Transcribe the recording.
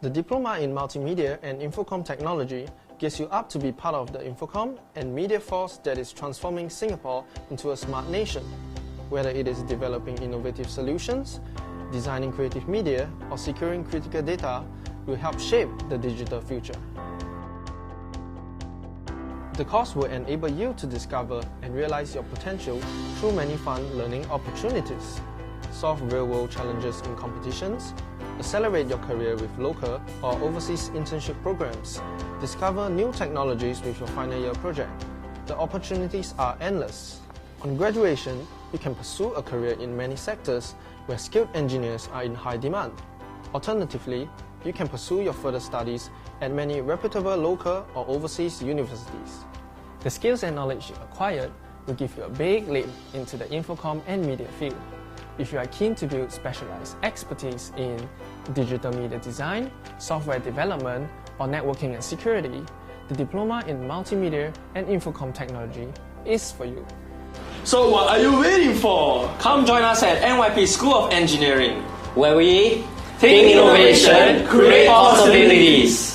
The Diploma in Multimedia and Infocomm Technology gears you up to be part of the Infocomm and media force that is transforming Singapore into a smart nation. Whether it is developing innovative solutions, designing creative media, or securing critical data, will help shape the digital future. The course will enable you to discover and realize your potential through many fun learning opportunities, solve real-world challenges in competitions, accelerate your career with local or overseas internship programs, discover new technologies with your final year project. The opportunities are endless. On graduation, you can pursue a career in many sectors where skilled engineers are in high demand. Alternatively, you can pursue your further studies at many reputable local or overseas universities. The skills and knowledge you acquired will give you a big leap into the Infocomm and media field. If you are keen to build specialized expertise in digital media design, software development, or networking and security, the Diploma in Multimedia and Infocomm Technology is for you. So what are you waiting for? Come join us at NYP School of Engineering, where we think innovation, create possibilities.